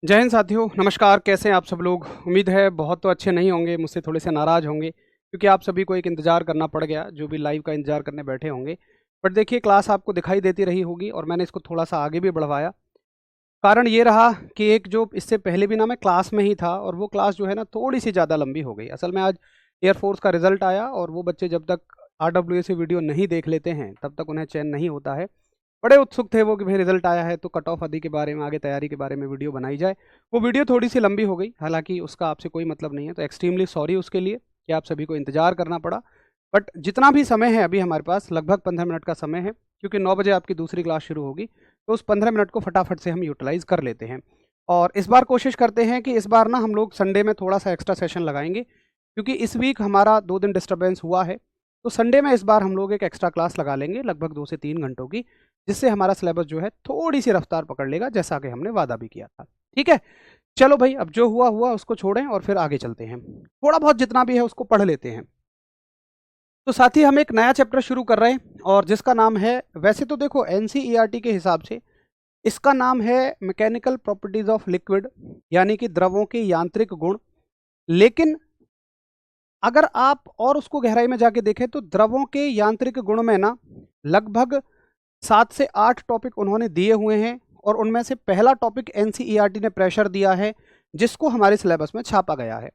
जय हिंद साथियों, नमस्कार। कैसे हैं आप सब लोग? उम्मीद है बहुत तो अच्छे नहीं होंगे, मुझसे थोड़े से नाराज़ होंगे क्योंकि आप सभी को एक इंतज़ार करना पड़ गया, जो भी लाइव का इंतज़ार करने बैठे होंगे। बट देखिए, क्लास आपको दिखाई देती रही होगी और मैंने इसको थोड़ा-सा आगे भी बढ़वाया। कारण ये रहा कि एक जो इससे पहले भी ना मैं क्लास में ही था और वो क्लास जो है ना थोड़ी-सी ज़्यादा लंबी हो गई। असल में आज एयरफ़ोर्स का रिज़ल्ट आया और वो बच्चे जब तक आरडब्ल्यूए वीडियो नहीं देख लेते हैं, तब तक उन्हें चैन नहीं होता है। बड़े उत्सुक थे वो कि भाई रिजल्ट आया है तो कट ऑफ आदि के बारे में, आगे तैयारी के बारे में वीडियो बनाई जाए। वो वीडियो थोड़ी सी लंबी हो गई, हालांकि उसका आपसे कोई मतलब नहीं है, तो एक्सट्रीमली सॉरी उसके लिए कि आप सभी को इंतजार करना पड़ा। बट जितना भी समय है अभी हमारे पास, लगभग 15 मिनट का समय है, क्योंकि 9 बजे आपकी दूसरी क्लास शुरू होगी, तो उस 15 मिनट को फटाफट से हम यूटिलाइज कर लेते हैं। और इस बार कोशिश करते हैं कि इस बार ना हम लोग संडे में थोड़ा सा एक्स्ट्रा सेशन लगाएंगे, क्योंकि इस वीक हमारा 2 दिन डिस्टर्बेंस हुआ है। तो संडे में इस बार हम लोग एक एक्स्ट्रा क्लास लगा लेंगे, लगभग 2 से 3 घंटों की, जिससे हमारा सिलेबस जो है थोड़ी-सी रफ्तार पकड़ लेगा, जैसा कि हमने वादा भी किया था। ठीक है? चलो भई, अब जो हुआ, हुआ उसको छोड़ें और फिर आगे चलते हैं। थोड़ा बहुत जितना भी है उसको पढ़ लेते हैं। तो साथ ही हम एक नया चैप्टर शुरू कर रहे हैं और जिसका नाम है, वैसे तो देखो एनसीईआरटी के हिसाब से इसका नाम है मैकेनिकल प्रॉपर्टीज ऑफ लिक्विड, यानी कि द्रवों के यांत्रिक गुण। लेकिन अगर आप और उसको गहराई में जाके देखें तो द्रवों के यांत्रिक गुण में ना लगभग 7 से 8 टॉपिक उन्होंने दिए हुए हैं और उनमें से पहला टॉपिक एनसीईआरटी ने प्रेशर दिया है, जिसको हमारे सिलेबस में छापा गया है।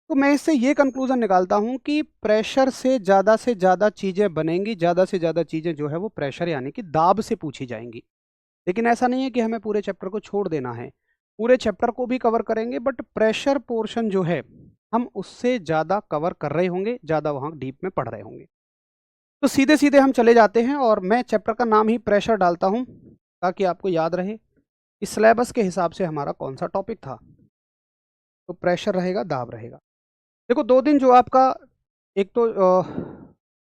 तो मैं इससे ये कंक्लूजन निकालता हूं कि प्रेशर से ज़्यादा चीज़ें बनेंगी, ज़्यादा से ज़्यादा चीज़ें जो है वो प्रेशर यानी कि दाब से पूछी जाएंगी। लेकिन ऐसा नहीं है कि हमें पूरे चैप्टर को छोड़ देना है, पूरे चैप्टर को भी कवर करेंगे, बट प्रेशर पोर्शन जो है हम उससे ज़्यादा कवर कर रहे होंगे, ज़्यादा वहाँ डीप में पढ़ रहे होंगे। तो सीधे सीधे हम चले जाते हैं और मैं चैप्टर का नाम ही प्रेशर डालता हूं, ताकि आपको याद रहे इस सिलेबस के हिसाब से हमारा कौन सा टॉपिक था। तो प्रेशर रहेगा, दाब रहेगा। देखो 2 दिन जो आपका, एक तो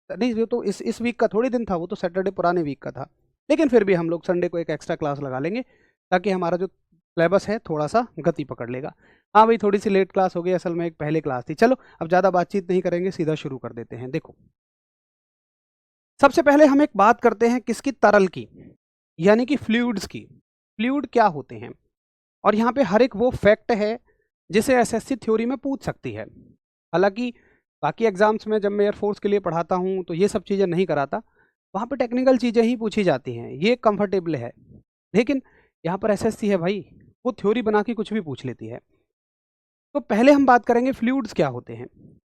नहीं, वो तो इस वीक का थोड़ी दिन था, वो तो सैटरडे पुराने वीक का था। लेकिन फिर भी हम लोग संडे को एक एक्स्ट्रा क्लास लगा लेंगे, ताकि हमारा जो सिलेबस है थोड़ा सा गति पकड़ लेगा। हाँ भाई, थोड़ी सी लेट क्लास हो गई, असल में एक पहले क्लास थी। चलो अब ज़्यादा बातचीत नहीं करेंगे, सीधा शुरू कर देते हैं। देखो, सबसे पहले हम एक बात करते हैं किसकी, तरल की, यानी कि फ्लूइड्स की। फ्लूइड क्या होते हैं, और यहाँ पे हर एक वो फैक्ट है जिसे एसएससी थ्योरी में पूछ सकती है। हालांकि बाकी एग्जाम्स में जब मैं एयरफोर्स के लिए पढ़ाता हूँ तो ये सब चीज़ें नहीं कराता, वहाँ पे टेक्निकल चीज़ें ही पूछी जाती हैं, ये कंफर्टेबल है। लेकिन यहाँ पर एसएससी है भाई, वो थ्योरी बना के कुछ भी पूछ लेती है। तो पहले हम बात करेंगे फ्लूइड्स क्या होते हैं।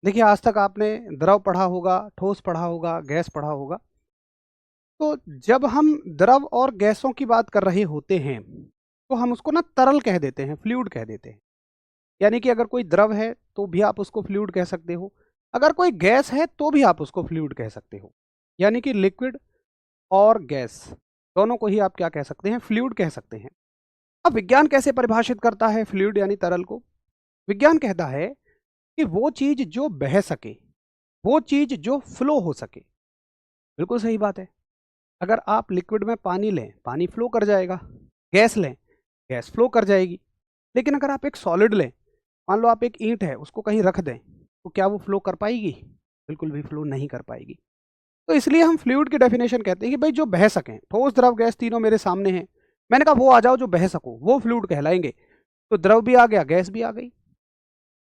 देखिए, आज तक आपने द्रव पढ़ा होगा, ठोस पढ़ा होगा, गैस पढ़ा होगा। तो जब हम द्रव और गैसों की बात कर रहे होते हैं तो हम उसको ना तरल कह देते हैं, फ्लूइड कह देते हैं। यानी कि अगर कोई द्रव है तो भी आप उसको फ्लूइड कह सकते हो, अगर कोई गैस है तो भी आप उसको फ्लूइड कह सकते हो। यानी कि लिक्विड और गैस दोनों को ही आप क्या कह सकते हैं, फ्लूइड कह सकते हैं। अब विज्ञान कैसे परिभाषित करता है फ्लूइड यानी तरल को? विज्ञान कहता है कि वो चीज जो बह सके, वो चीज जो फ्लो हो सके। बिल्कुल सही बात है। अगर आप लिक्विड में पानी लें, पानी फ्लो कर जाएगा। गैस लें, गैस फ्लो कर जाएगी। लेकिन अगर आप एक सॉलिड लें, मान लो आप एक ईंट है उसको कहीं रख दें, तो क्या वो फ्लो कर पाएगी? बिल्कुल भी फ्लो नहीं कर पाएगी। तो इसलिए हम फ्लूइड की डेफिनेशन कहते हैं कि भाई जो बह सकें, ठोस द्रव गैस तीनों मेरे सामने हैं, मैंने कहा वो आ जाओ जो बह सको, वो फ्लूइड कहलाएंगे। तो द्रव भी आ गया, गैस भी आ गई,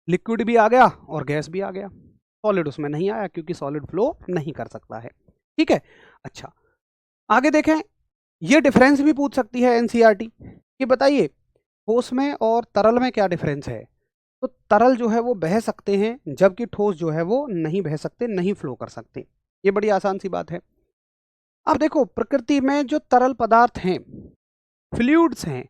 लिक्विड भी आ गया और गैस भी आ गया। सॉलिड उसमें नहीं आया क्योंकि सॉलिड फ्लो नहीं कर सकता है। ठीक है? अच्छा, आगे देखें, ये डिफरेंस भी पूछ सकती है एनसीईआरटी कि बताइए ठोस में और तरल में क्या डिफरेंस है। तो तरल जो है वो बह सकते हैं, जबकि ठोस जो है वो नहीं बह सकते, नहीं फ्लो कर सकते। ये बड़ी आसान सी बात है। अब देखो, प्रकृति में जो तरल पदार्थ हैं, फ्लूइड्स हैं,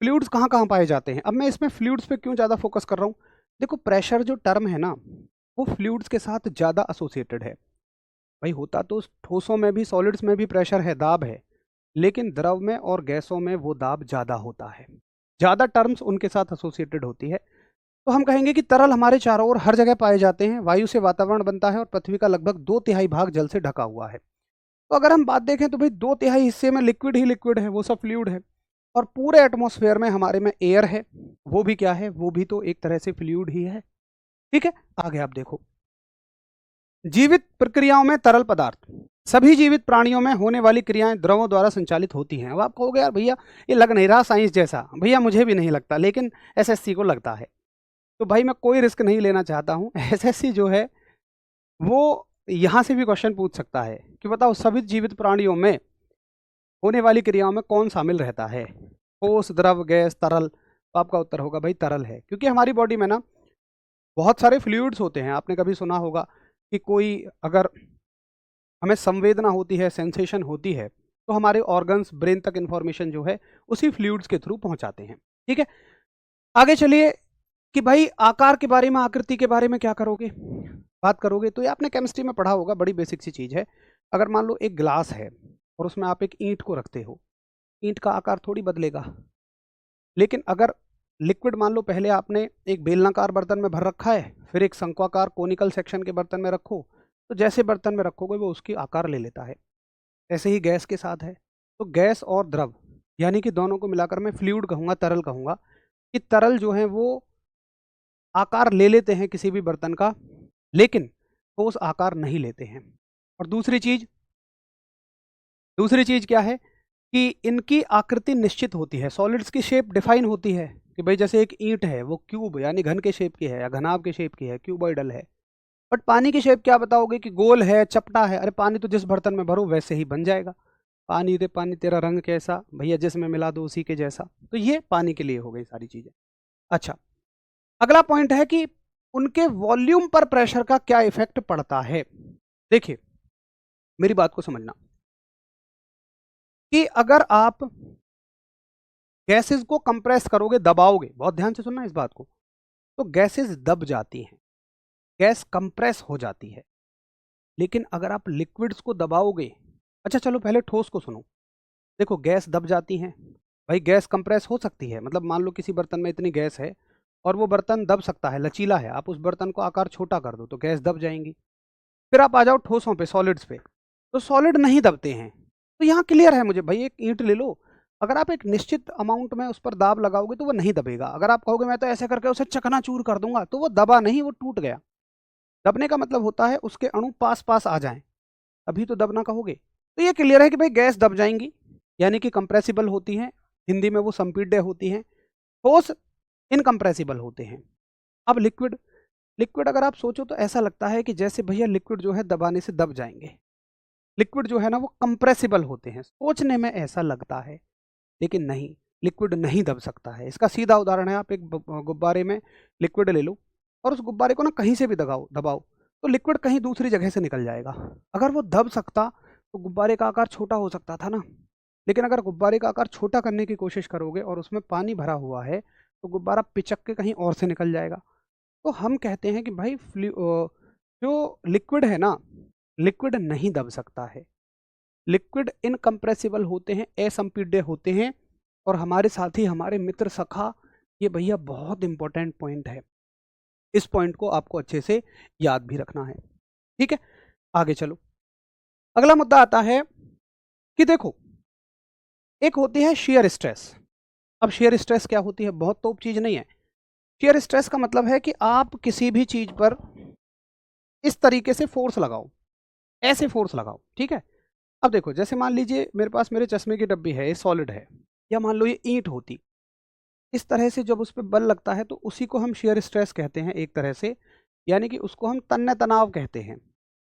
फ्लूइड्स कहाँ कहाँ पाए जाते हैं? अब मैं इसमें फ्लूइड्स पे क्यों ज़्यादा फोकस कर रहा हूँ? देखो, प्रेशर जो टर्म है ना, वो फ्लूइड्स के साथ ज़्यादा एसोसिएटेड है। भाई होता तो ठोसों में भी, सॉलिड्स में भी प्रेशर है, दाब है, लेकिन द्रव में और गैसों में वो दाब ज़्यादा होता है, ज़्यादा टर्म्स उनके साथ एसोसिएटेड होती है। तो हम कहेंगे कि तरल हमारे चारों ओर हर जगह पाए जाते हैं, वायु से वातावरण बनता है और पृथ्वी का लगभग 2/3 भाग जल से ढका हुआ है। तो अगर हम बात देखें तो भाई 2/3 हिस्से में लिक्विड ही लिक्विड है, वो सब फ्लूइड है। और पूरे एटमॉस्फेयर में हमारे में एयर है, वो भी क्या है, वो भी तो एक तरह से फ्लूइड ही है। ठीक है? आगे आप देखो, जीवित प्रक्रियाओं में तरल पदार्थ, सभी जीवित प्राणियों में होने वाली क्रियाएं द्रवों द्वारा संचालित होती हैं। अब आप कहोगे यार भैया ये लग नहीं रहा साइंस जैसा, भैया मुझे भी नहीं लगता, लेकिन एसएससी को लगता है। तो भाई मैं कोई रिस्क नहीं लेना चाहता हूँ। एसएससी जो है वो यहाँ से भी क्वेश्चन पूछ सकता है कि बताओ सभी जीवित प्राणियों में होने वाली क्रियाओं में कौन शामिल रहता है, ठोस, द्रव, गैस, तरल। तो आपका उत्तर होगा भाई तरल है, क्योंकि हमारी बॉडी में ना बहुत सारे फ्लूइड्स होते हैं। आपने कभी सुना होगा कि कोई अगर हमें संवेदना होती है, सेंसेशन होती है, तो हमारे ऑर्गन्स ब्रेन तक इन्फॉर्मेशन जो है उसी फ्लूइड्स के थ्रू पहुंचाते हैं। ठीक है, आगे चलिए कि भाई आकार के बारे में, आकृति के बारे में क्या करोगे, बात करोगे। तो ये आपने केमिस्ट्री में पढ़ा होगा, बड़ी बेसिक सी चीज़ है। अगर मान लो एक ग्लास है और उसमें आप एक ईंट को रखते हो, ईंट का आकार थोड़ी बदलेगा। लेकिन अगर लिक्विड मान लो पहले आपने एक बेलनाकार बर्तन में भर रखा है, फिर एक शंक्वाकार कोनिकल सेक्शन के बर्तन में रखो, तो जैसे बर्तन में रखोगे वो उसकी आकार ले लेता है। ऐसे ही गैस के साथ है। तो गैस और द्रव यानी कि दोनों को मिलाकर मैं फ्लूइड कहूँगा, तरल कहूँगा, कि तरल जो है वो आकार ले लेते हैं किसी भी बर्तन का, लेकिन ठोस आकार नहीं लेते हैं। और दूसरी चीज क्या है कि इनकी आकृति निश्चित होती है, सॉलिड्स की शेप डिफाइन होती है कि भाई जैसे एक ईंट है वो क्यूब यानी घन के शेप की है या घनाभ के शेप की है, क्यूबॉइडल है। बट पानी की शेप क्या बताओगे कि गोल है, चपटा है। अरे पानी तो जिस बर्तन में भरो वैसे ही बन जाएगा। पानी रे पानी तेरा रंग कैसा, भैया जिसमें मिला दो उसी के जैसा। तो ये पानी के लिए हो गई सारी चीजें। अच्छा, अगला पॉइंट है कि उनके वॉल्यूम पर प्रेशर का क्या इफेक्ट पड़ता है। देखिए मेरी बात को समझना कि अगर आप गैसेस को कंप्रेस करोगे, दबाओगे, बहुत ध्यान से सुनना इस बात को, तो गैसेस दब जाती हैं, गैस कंप्रेस हो जाती है। लेकिन अगर आप लिक्विड्स को दबाओगे, अच्छा चलो पहले ठोस को सुनो। देखो गैस दब जाती है भाई, गैस कंप्रेस हो सकती है। मतलब मान लो किसी बर्तन में इतनी गैस है और वो बर्तन दब सकता है, लचीला है, आप उस बर्तन को आकार छोटा कर दो तो गैस दब जाएंगी। फिर आप आ जाओ ठोसों पे, सॉलिड्स पे, तो सॉलिड नहीं दबते हैं। तो यहाँ क्लियर है मुझे भाई, एक ईंट ले लो, अगर आप एक निश्चित अमाउंट में उस पर दाब लगाओगे तो वो नहीं दबेगा। अगर आप कहोगे मैं तो ऐसे करके उसे चकनाचूर कर दूंगा, तो वो दबा नहीं, वो टूट गया। दबने का मतलब होता है उसके अणु पास पास आ जाएं, अभी तो दबना कहोगे। तो ये क्लियर है कि भाई गैस दब जाएंगी यानी कि कंप्रेसिबल होती हैं, हिंदी में वो संपीड्य होती हैं। ठोस इनकंप्रेसिबल होते हैं। अब लिक्विड, लिक्विड अगर आप सोचो तो ऐसा लगता है कि जैसे भैया लिक्विड जो है दबाने से दब जाएंगे। लिक्विड जो है ना वो कंप्रेसिबल होते हैं, सोचने में ऐसा लगता है, लेकिन नहीं, लिक्विड नहीं दब सकता है। इसका सीधा उदाहरण है, आप एक गुब्बारे में लिक्विड ले लो और उस गुब्बारे को ना कहीं से भी दबाओ दबाओ तो लिक्विड कहीं दूसरी जगह से निकल जाएगा। अगर वो दब सकता तो गुब्बारे का आकार छोटा हो सकता था ना। लेकिन अगर गुब्बारे का आकार छोटा करने की कोशिश करोगे और उसमें पानी भरा हुआ है तो गुब्बारा पिचक के कहीं और से निकल जाएगा। तो हम कहते हैं कि भाई जो लिक्विड है ना, लिक्विड नहीं दब सकता है, लिक्विड इनकंप्रेसिबल होते हैं, असंपीड्य होते हैं। और हमारे साथ ही हमारे मित्र सखा, ये भैया बहुत इंपॉर्टेंट पॉइंट है, इस पॉइंट को आपको अच्छे से याद भी रखना है। ठीक है, आगे चलो। अगला मुद्दा आता है कि देखो एक होती है शेयर स्ट्रेस। अब शेयर स्ट्रेस क्या होती है, बहुत तोप चीज नहीं है। शेयर स्ट्रेस का मतलब है कि आप किसी भी चीज पर इस तरीके से फोर्स लगाओ, ऐसे फोर्स लगाओ। ठीक है, अब देखो जैसे मान लीजिए मेरे पास मेरे चश्मे की डब्बी है, ये सॉलिड है, या मान लो ये ईंट होती, इस तरह से जब उस पर बल लगता है तो उसी को हम शेयर स्ट्रेस कहते हैं एक तरह से, यानी कि उसको हम तन्य तनाव कहते हैं।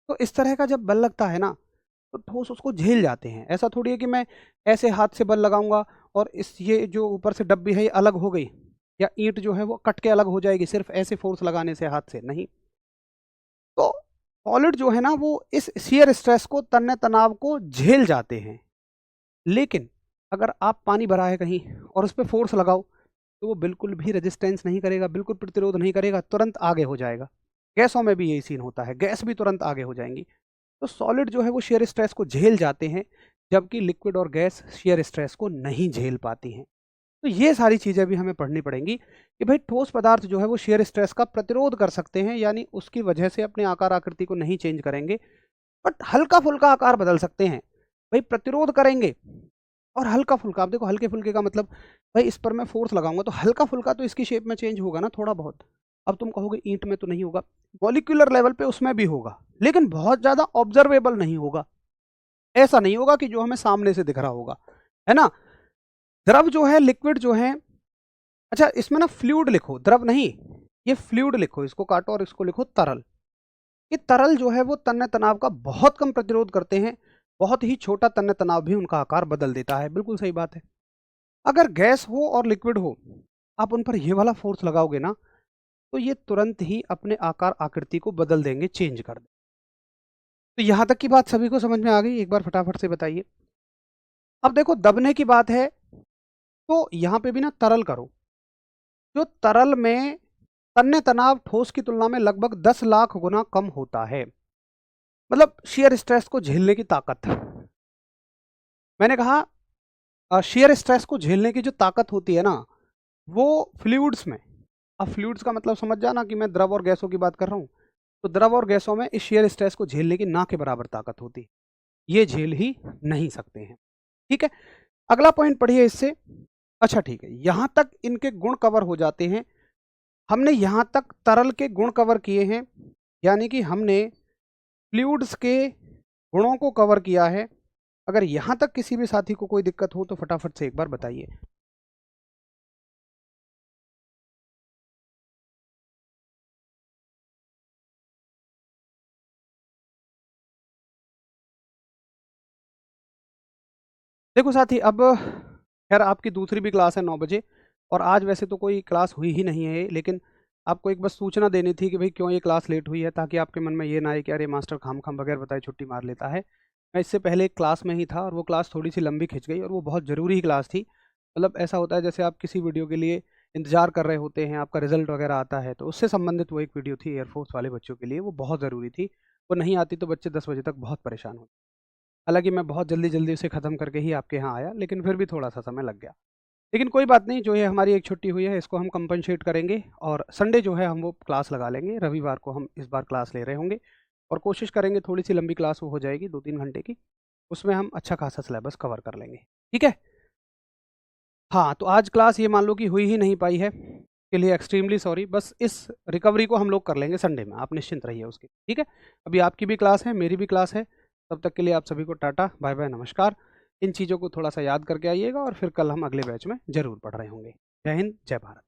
तो इस तरह का जब बल लगता है ना तो ठोस उसको झेल जाते हैं। ऐसा थोड़ी है कि मैं ऐसे हाथ से बल लगाऊंगा और इस ये जो ऊपर से डब्बी है ये अलग हो गई, या ईंट जो है वो कट के अलग हो जाएगी सिर्फ ऐसे फोर्स लगाने से हाथ से, नहीं। तो सॉलिड जो है ना वो इस शियर स्ट्रेस को, तन्य तनाव को झेल जाते हैं। लेकिन अगर आप पानी भरा है कहीं और उस पर फोर्स लगाओ तो वो बिल्कुल भी रेजिस्टेंस नहीं करेगा, बिल्कुल प्रतिरोध नहीं करेगा, तुरंत आगे हो जाएगा। गैसों में भी यही सीन होता है, गैस भी तुरंत आगे हो जाएंगी। तो सॉलिड जो है वो शियर स्ट्रेस को झेल जाते हैं, जबकि लिक्विड और गैस शियर स्ट्रेस को नहीं झेल पाती हैं। तो ये सारी चीज़ें भी हमें पढ़नी पड़ेंगी कि भाई ठोस पदार्थ जो है वो शियर स्ट्रेस का प्रतिरोध कर सकते हैं, यानी उसकी वजह से अपने आकार आकृति को नहीं चेंज करेंगे, बट हल्का फुल्का आकार बदल सकते हैं। भाई प्रतिरोध करेंगे और हल्का फुल्का, आप देखो हल्के फुल्के का मतलब भाई इस पर मैं फोर्स लगाऊंगा तो हल्का फुल्का तो इसकी शेप में चेंज होगा ना थोड़ा बहुत। अब तुम कहोगे ईंट में तो नहीं होगा, मॉलिक्यूलर लेवल पे उसमें भी होगा, लेकिन बहुत ज़्यादा ऑब्जर्वेबल नहीं होगा। ऐसा नहीं होगा कि जो हमें सामने से दिख रहा होगा, है ना। द्रव जो है, लिक्विड जो है, अच्छा इसमें ना फ्लूइड लिखो, द्रव नहीं, ये फ्लूइड लिखो, इसको काटो और इसको लिखो तरल। ये तरल जो है वो तन्य तनाव का बहुत कम प्रतिरोध करते हैं, बहुत ही छोटा तन्य तनाव भी उनका आकार बदल देता है। बिल्कुल सही बात है। अगर गैस हो और लिक्विड हो, आप उन पर ये वाला फोर्स लगाओगे ना, तो ये तुरंत ही अपने आकार आकृति को बदल देंगे, चेंज कर देंगे। तो यहां तक की बात सभी को समझ में आ गई? एक बार फटाफट से बताइए। अब देखो दबने की बात है, तो यहां पे भी ना तरल करो। जो तरल में तन्य तनाव ठोस की तुलना में लगभग 10 लाख गुना कम होता है, मतलब शियर स्ट्रेस को झेलने की ताकत। मैंने कहा शियर स्ट्रेस को झेलने की जो ताकत होती है ना, वो फ्लूइड्स में, अब फ्लूइड्स का मतलब समझ जाना कि मैं द्रव और गैसों की बात कर रहा हूं, तो द्रव और गैसों में इस शियर स्ट्रेस को झेलने की ना के बराबर ताकत होती है, ये झेल ही नहीं सकते हैं। ठीक है, अगला पॉइंट पढ़िए इससे। अच्छा ठीक है, यहां तक इनके गुण कवर हो जाते हैं। हमने यहां तक तरल के गुण कवर किए हैं, यानी कि हमने फ्लूइड्स के गुणों को कवर किया है। अगर यहां तक किसी भी साथी को कोई दिक्कत हो तो फटाफट से एक बार बताइए। देखो साथी, अब खैर आपकी दूसरी भी क्लास है 9 बजे, और आज वैसे तो कोई क्लास हुई ही नहीं है, लेकिन आपको एक बस सूचना देनी थी कि भाई क्यों ये क्लास लेट हुई है, ताकि आपके मन में ये ना आए कि अरे मास्टर खाम खाम बगैर बताए छुट्टी मार लेता है। मैं इससे पहले एक क्लास में ही था, और वो क्लास थोड़ी सी लंबी खिंच गई, और वो बहुत ज़रूरी क्लास थी। मतलब ऐसा होता है जैसे आप किसी वीडियो के लिए इंतजार कर रहे होते हैं, आपका रिजल्ट वगैरह आता है, तो उससे संबंधित वो एक वीडियो थी एयरफोर्स वाले बच्चों के लिए, वो बहुत ज़रूरी थी। वो नहीं आती तो बच्चे 10 बजे तक बहुत परेशान होते। हालाँकि मैं बहुत जल्दी-जल्दी उसे ख़त्म करके ही आपके यहाँ आया, लेकिन फिर भी थोड़ा-सा समय लग गया। लेकिन कोई बात नहीं, जो ये हमारी एक छुट्टी हुई है, इसको हम कंपनसेट करेंगे, और संडे जो है हम वो क्लास लगा लेंगे। रविवार को हम इस बार क्लास ले रहे होंगे, और कोशिश करेंगे थोड़ी-सी लंबी क्लास वो हो जाएगी 2-3 घंटे की, उसमें हम अच्छा खासा सिलेबस कवर कर लेंगे। ठीक है? हाँ, तो आज क्लास ये मान लो कि हुई ही नहीं पाई है, के लिए एक्सट्रीमली सॉरी। बस इस रिकवरी को हम लोग कर लेंगे संडे में, आप निश्चिंत रहिए उसकी। ठीक है? अभी आपकी भी क्लास है, मेरी भी क्लास है। तब तक के लिए आप सभी को टाटा, बाय-बाय, नमस्कार। इन चीज़ों को थोड़ा-सा याद करके आइएगा, और फिर कल हम अगले बैच में ज़रूर पढ़ रहे होंगे। जय हिंद, जय भारत।